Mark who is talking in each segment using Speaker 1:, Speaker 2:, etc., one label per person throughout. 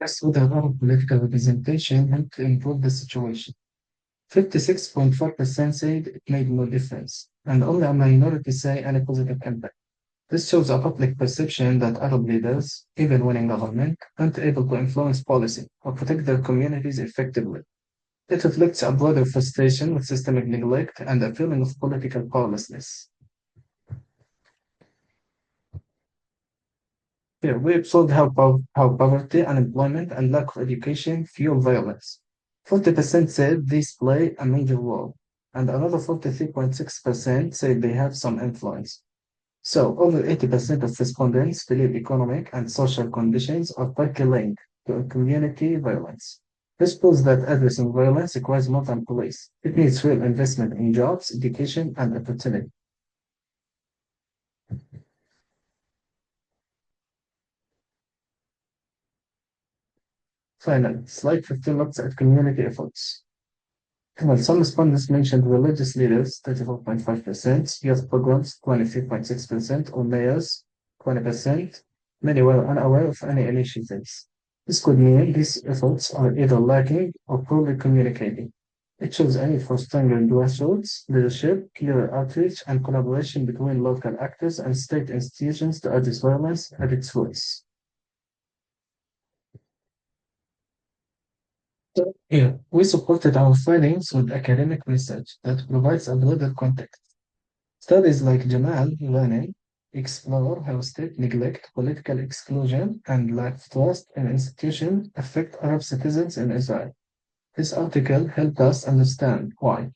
Speaker 1: Yes, with a lot of political representation helped improve the situation. 56.4% said it made no difference, and only a minority say any positive impact. This shows a public perception that Arab leaders, even when in government, aren't able to influence policy or protect their communities effectively. It reflects a broader frustration with systemic neglect and a feeling of political powerlessness. Here, we observed how poverty, unemployment, and lack of education fuel violence. 40% said these play a major role, and another 43.6% said they have some influence. So, over 80% of respondents believe economic and social conditions are tightly linked to community violence. This proves that addressing violence requires more than police. It needs real investment in jobs, education, and opportunity. Finally, slide 15 looks at community efforts. Well, some respondents mentioned religious leaders, 34.5%, youth programs, 23.6%, or mayors, 20%. Many were unaware of any initiatives. This could mean these efforts are either lacking or poorly communicating. It shows a need for stronger grassroots leadership, clearer outreach, and collaboration between local actors and state institutions to address violence at its roots. Here, we supported our findings with academic research that provides a broader context. Studies like Jamal Learning explore how state neglect, political exclusion, and lack of trust in institutions affect Arab citizens in Israel. This article helped us understand why.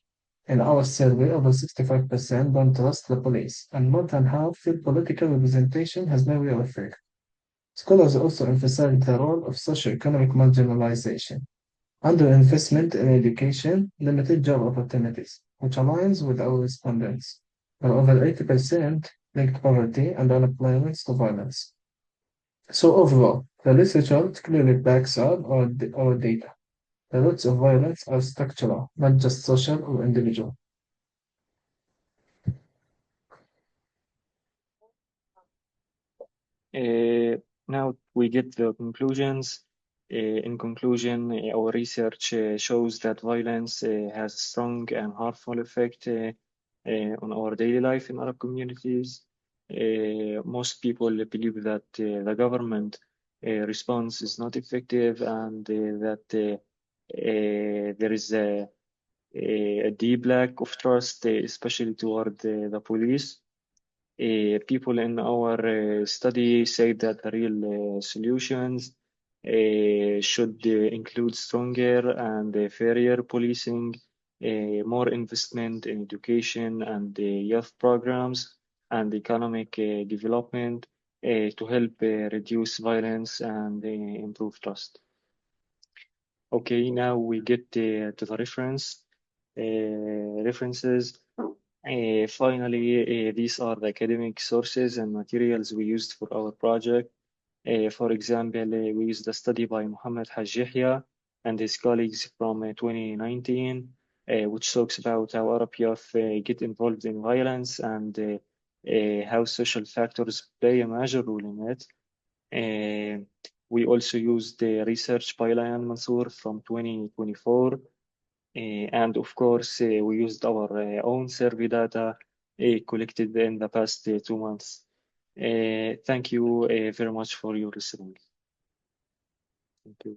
Speaker 1: In our survey, over 65% don't trust the police, and more than half feel political representation has no real effect. Scholars also emphasize the role of socioeconomic marginalization. Underinvestment in education, limited job opportunities, which aligns with our respondents, where over 80% linked poverty and unemployment to violence. So overall, the literature clearly backs up our data. The roots of violence are structural, not just social or individual.
Speaker 2: Now we get the conclusions. In conclusion, our research shows that violence has a strong and harmful effect on our daily life in Arab communities. Most people believe that the government response is not effective and that there is a deep lack of trust, especially toward the police. People in our study say that the real solutions should include stronger and fairer policing, more investment in education and youth programs, and economic development to help reduce violence and improve trust. Okay, now we get to the references. Finally, these are the academic sources and materials we used for our project. For example, we used a study by Muhammad Haj Yahya and his colleagues from 2019, which talks about how Arab youth get involved in violence and how social factors play a major role in it. We also used the research by Layan Mansour from 2024. And of course, we used our own survey data collected in the past 2 months. Thank you very much for your listening. Thank you.